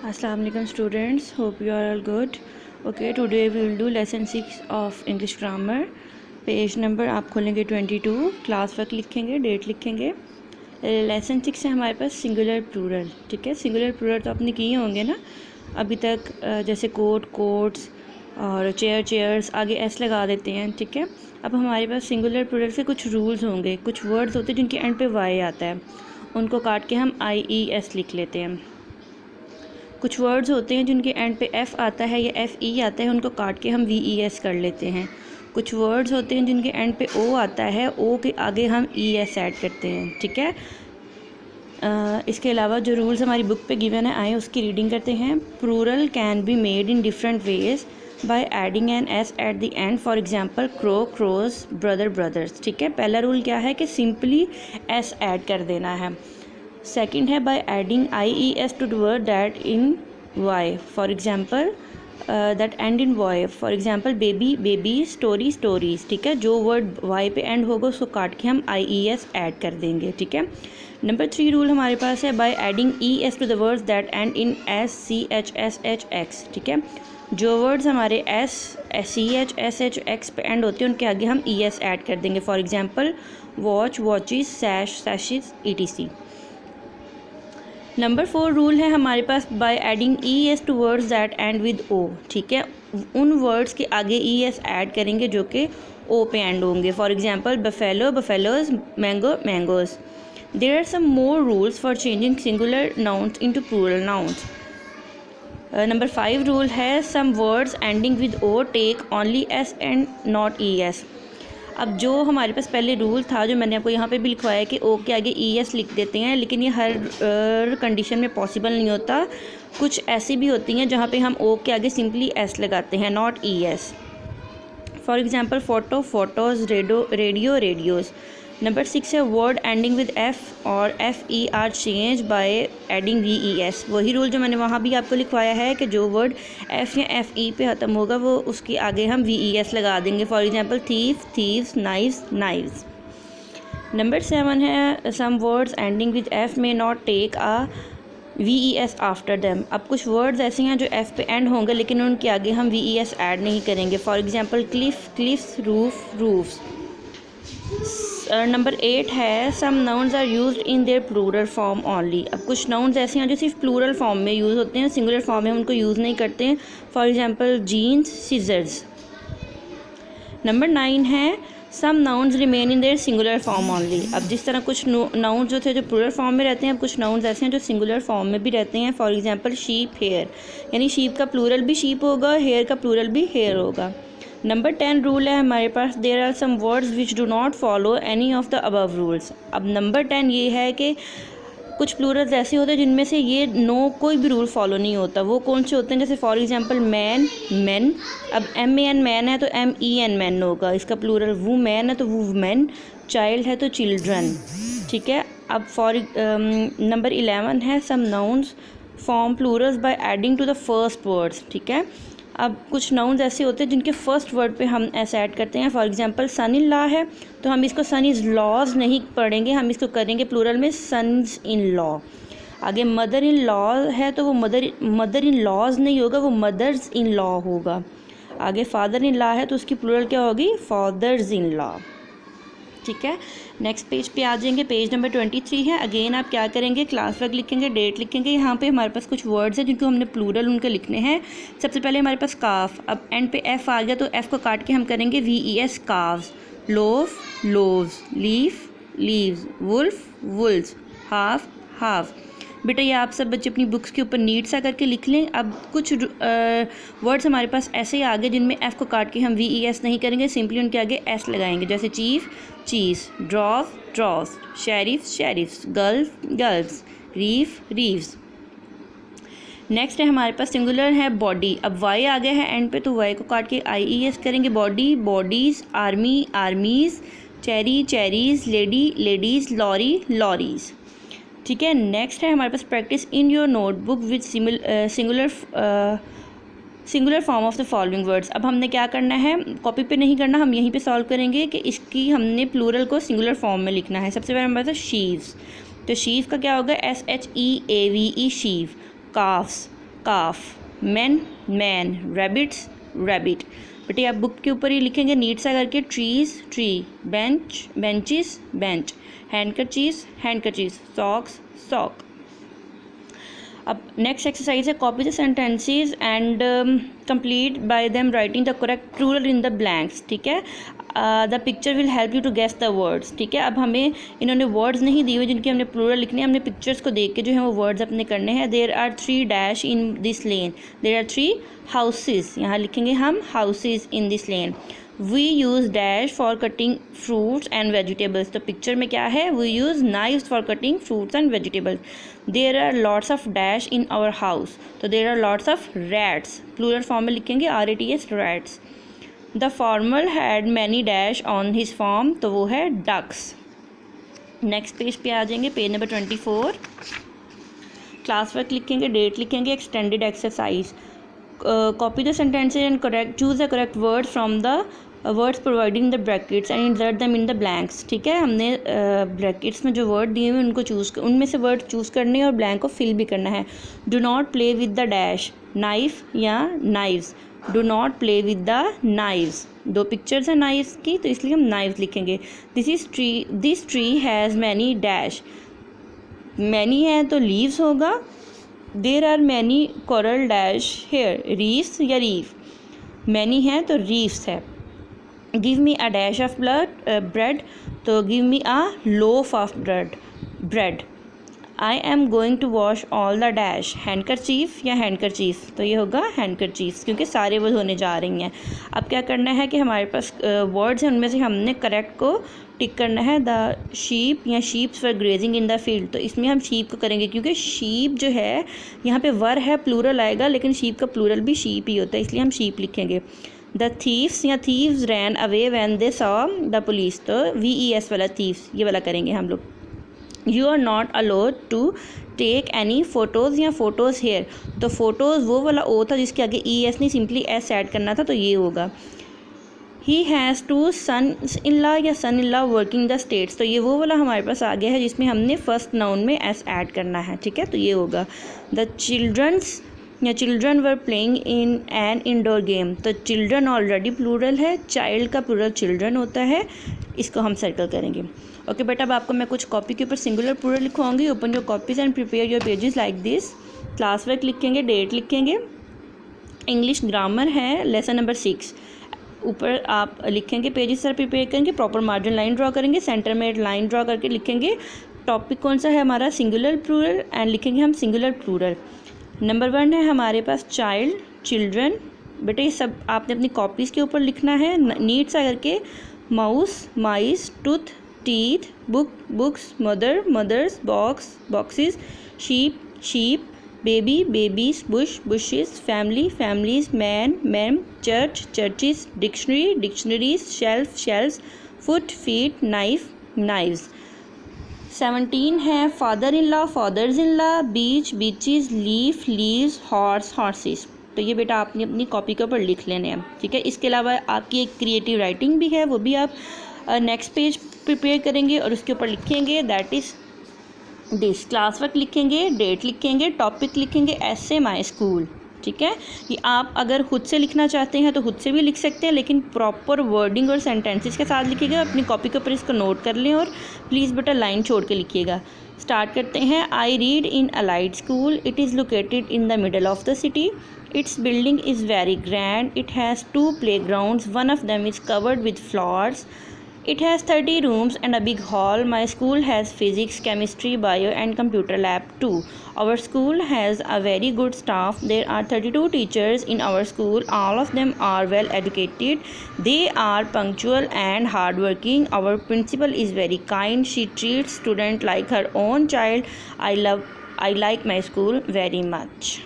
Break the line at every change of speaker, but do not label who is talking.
Assalamu alaikum students, hope you are all good. Okay, today we will do lesson 6 of English grammar. Page number आप खोलेंगे 22, class work लिखेंगे, date लिखेंगे। Lesson 6 है हमारे पास singular plural. ठीक है, सिंगुलर प्लूरल तो आपने किए होंगे ना अभी तक, जैसे कोट कोट्स और चेयर चेयर्स, आगे एस लगा देते हैं। ठीक है, अब हमारे पास सिंगुलर प्लूरल के कुछ रूल्स होंगे, कुछ वर्ड्स होते हैं जिनके एंड पे वाई आता है, उनको काट के हम IES लिख लेते हैं। कुछ वर्ड्स होते हैं जिनके एंड पे एफ़ आता है या FE आता है, उनको काट के हम VES कर लेते हैं। कुछ वर्ड्स होते हैं जिनके एंड पे O आता है, O के आगे हम ES ऐड करते हैं। ठीक है, इसके अलावा जो रूल्स हमारी बुक पे गिवन है आए उसकी रीडिंग करते हैं। Plural can be made in different ways by adding an S at the end. For example crow crows, brother brothers. ठीक है, पहला रूल क्या है कि सिंपली S ऐड कर देना है। सेकंड है by adding IES to the word that in Y, for example that end in Y, for example baby baby, story stories. ठीक है, जो वर्ड Y पे एंड होगा उसको काट के हम IES ऐड कर देंगे। ठीक है, नंबर 3 रूल हमारे पास है by adding ES to the words that end in S, CH, SH, X। ठीक है, जो वर्ड्स हमारे S, CH, SH, X पे एंड होते हैं उनके आगे हम ES ऐड कर देंगे। For example watch, watches, sash, sashes, ETC। Number 4 rule है हमारे पास by adding ES to words that end with O। ठीक है, उन वर्ड्स के आगे ES ऐड करेंगे जो कि O पे एंड होंगे। For example buffalo, buffaloes, mango, mangoes. There are some more rules for changing singular nouns into plural nouns. Number 5 rule है some words ending with O take only S and not ES। अब जो हमारे पास पहले rule था, जो मैंने आपको यहाँ पे भी लिखवाया कि O के आगे ES लिख देते हैं, लेकिन ये हर कंडीशन में पॉसिबल नहीं होता। कुछ ऐसी भी होती हैं जहाँ पे हम O के आगे सिंपली S लगाते हैं, not ES। For example photo, photos, radio, radios. Number 6 है वर्ड एंडिंग विद F और FE are change by adding VES। वही रूल जो मैंने वहाँ भी आपको लिखवाया है कि जो वर्ड F या FE पे ख़त्म होगा वो उसके आगे हम VES लगा देंगे। For example thief, thieves, knives, knives. Number 7 है some words ending with F may not take a VES after them. अब कुछ वर्ड्स ऐसे हैं जो F पे एंड होंगे लेकिन उनके आगे हम VES ऐड नहीं करेंगे। For example cliff, cliffs, roof, roofs. Number 8 है some nouns are used in their plural form only. अब कुछ नाउन्स ऐसे हैं जो सिर्फ प्लूरल फॉर्म में यूज़ होते हैं, सिंगुलर फॉर्म में उनको यूज़ नहीं करते हैं। For example jeans, scissors. Number 9 है some nouns remain in their singular form only. अब जिस तरह कुछ नाउन्स जो थे जो प्लूरल फॉर्म में रहते हैं, अब कुछ नाउन्स ऐसे हैं जो सिंगुलर फॉर्म में भी रहते हैं। फॉर एग्जांपल शीप, हेयर, यानी शीप का प्लूरल भी शीप होगा, हेयर का प्लूरल भी हेयर होगा। नंबर 10 रूल है हमारे पास there are some words which do not follow any of the above rules. अब नंबर 10 ये है कि कुछ प्लूरल्स ऐसे होते हैं जिनमें से ये कोई भी रूल फॉलो नहीं होता। वो कौन से होते हैं? जैसे फॉर एग्जांपल मैन, मैन। अब MAN मैन है तो MEN मैन होगा, इसका प्लूरल वुमेन है तो वुमेन, चाइल्ड है तो चिल्ड्रन। ठीक है, अब नंबर 11 है some nouns form plurals by adding to the first words. ठीक है, अब कुछ नाउन्स ऐसे होते हैं जिनके फर्स्ट वर्ड पे हम ऐसे ऐड करते हैं। For example son in law है तो हम इसको सन इज़ लॉज नहीं पढ़ेंगे, हम इसको करेंगे प्लूरल में सन्स इन लॉ। आगे मदर इन लॉ है तो वो मदर इन लॉज नहीं होगा, वो मदर्स इन लॉ होगा। आगे फादर इन लॉ है तो उसकी प्लूरल क्या होगी? Fathers in law. ठीक है, नेक्स्ट पेज पे आ जाएंगे, पेज नंबर 23 है। अगेन आप क्या करेंगे? क्लास वर्क लिखेंगे, डेट लिखेंगे। यहाँ पे हमारे पास कुछ वर्ड्स हैं जिनको हमने प्लूरल उनके लिखने हैं। सबसे पहले हमारे पास काफ। अब एंड पे F आ गया तो F को काट के हम करेंगे VES, calves. Loaf, loaves. Leaf, leaves. Wolf, wolves. Half, half. बेटा ये आप सब बच्चे अपनी बुक्स के ऊपर नीट सा करके लिख लें। अब कुछ वर्ड्स हमारे पास ऐसे ही आगे जिनमें F को काट के हम VES नहीं करेंगे, सिंपली उनके आगे S लगाएंगे। जैसे चीफ, चीज़। Dwarf, dwarfs. Sheriff, sheriffs. Gulf, gulfs. Reef, reeves. Next है हमारे पास सिंगुलर है बॉडी। अब Y आ गया है एंड पे तो Y को काट के IES करेंगे। Body, bodies. Army, armies. Cherry, cherries. Lady, ladies. Lorry, lorries. ठीक है, नेक्स्ट है हमारे पास practice in your notebook with singular form of the following words. अब हमने क्या करना है? कॉपी पे नहीं करना, हम यहीं पे सॉल्व करेंगे कि इसकी हमने प्लूरल को सिंगुलर फॉर्म में लिखना है। सबसे पहले हमारे पास शीव्स, तो शीव का क्या होगा? SHEAVE, शीव। काफ्स, काफ, मैन मैन, रैबिट्स रैबिट। बेटे आप बुक के ऊपर ही लिखेंगे नीट सा करके, trees tree, bench benches bench, handkerchief handkerchief, socks sock. अब नेक्स्ट एक्सरसाइज है copy the sentences and complete by them writing the correct plural in the blanks. ठीक है, the picture will help you to guess the words. ठीक है, अब हमें इन्होंने words नहीं दिए हुए जिनके हमने प्लूरल लिखने हैं, हमने पिक्चर्स को देख के जो है वो वर्ड्स अपने करने हैं। There are 3 dash in this lane, there are 3 houses, यहाँ लिखेंगे हम houses in this lane. We use dash for cutting fruits and vegetables, तो पिक्चर में क्या है, we use knives for cutting fruits and vegetables. There are lots of dash in our house, तो there are lots of rats, plural form में लिखेंगे RATS rats. The farmer had many dash on his farm, तो वो है ducks. Next page पे आ जाएंगे, page number 24। Class work लिखेंगे, date लिखेंगे, extended exercise. Copy the sentences and correct choose the correct word from the words providing the brackets and insert them in the blanks. ठीक है, हमने brackets में जो word दिए हुए उनको उनमें से वर्ड चूज़ करने हैं और ब्लैंक को फिल भी करना है। Do not play with the dash, knife या knives, do not play with the knives. 2 pictures हैं नाइव्स की, तो इसलिए हम नाइव्स लिखेंगे। This tree has many dash, many है तो लीव्स होगा। There are many coral dash here, reefs या रीफ, मैनी है तो रीफ्स है। Give me a dash of bread, तो give me a loaf of bread. I am going to wash all the dash, handkerchief या handkerchief, तो ये होगा handkerchief क्योंकि सारे वो होने जा रही हैं। अब क्या करना है कि हमारे पास वर्ड्स हैं, उनमें से हमने करेक्ट को टिक करना है। द शीप या sheeps for grazing in the field, तो इसमें हम शीप को करेंगे क्योंकि शीप जो है यहाँ पे वर है, प्लूरल आएगा, लेकिन शीप का प्लूरल भी शीप ही होता है, इसलिए हम शीप लिखेंगे। द थीव्स या thieves ran away when they saw the police, तो VES वाला थीव्स ये वाला करेंगे हम लोग। You are not allowed to take any photos या फ़ोटोज़ हेयर, तो फ़ोटोज़ वो वाला O था जिसके आगे ES नहीं, सिंपली S ऐड करना था, तो ये होगा। He has 2 sons in law या son in law working the states, तो ये वो वाला हमारे पास आ गया है जिसमें हमने फर्स्ट नाउन में S ऐड करना है। ठीक है, तो ये होगा। द चिल्ड्रंस या children were playing in an indoor game, तो चिल्ड्रन ऑलरेडी प्लूरल है, चाइल्ड का प्लूरल चिल्ड्रन होता है, इसको हम सर्कल करेंगे। ओके बेटा, अब आपको मैं कुछ कॉपी के ऊपर सिंगुलर प्लूरल लिखवाऊंगी। Open your copies and prepare your pages like this. Class work लिखेंगे, डेट लिखेंगे, इंग्लिश ग्रामर है लेसन नंबर 6, ऊपर आप लिखेंगे पेजेस सर प्रिपेयर करेंगे, प्रॉपर मार्जिन लाइन ड्रॉ करेंगे, सेंटर में लाइन ड्रॉ करके लिखेंगे टॉपिक कौन सा है हमारा, सिंगुलर प्लूरल, एंड लिखेंगे हम सिंगुलर प्लूरल। नंबर 1 है हमारे पास चाइल्ड, चिल्ड्रन। बेटे ये सब आपने अपनी कॉपीज़ के ऊपर लिखना है नीट सा करके। Mouse mice, tooth teeth, book books, mother mothers, box boxes, sheep sheep, baby babies, bush bushes, family families, man men, church churches, dictionary dictionaries, shelf shelfs, foot feet, knife knives. 17 है father in law fathers in law, beach beaches, leaf leaves, horse horses. तो ये बेटा आपने अपनी copy के ऊपर लिख लेने हैं। ठीक है, इसके अलावा आपकी एक क्रिएटिव राइटिंग भी है, वो भी आप नेक्स्ट पेज प्रिपेयर करेंगे और उसके ऊपर लिखेंगे, that is this. Class work लिखेंगे, डेट लिखेंगे, टॉपिक लिखेंगे, ऐसे माई स्कूल। ठीक है, ये आप अगर खुद से लिखना चाहते हैं तो खुद से भी लिख सकते हैं, लेकिन प्रॉपर वर्डिंग और सेंटेंसेस के साथ लिखिएगा। अपनी कॉपी के ऊपर इसको नोट कर लें और प्लीज़ बेटा लाइन छोड़ के लिखिएगा। स्टार्ट करते हैं। I read in allied school, it is located in the middle of the city, it's building is very grand, it has 2 playgrounds, one of them is covered with flowers, it has 30 rooms and a big hall. My school has physics, chemistry, bio and computer lab too. Our school has a very good staff. There are 32 teachers in our school. All of them are well educated. They are punctual and hardworking. Our principal is very kind. She treats students like her own child. I like my school very much.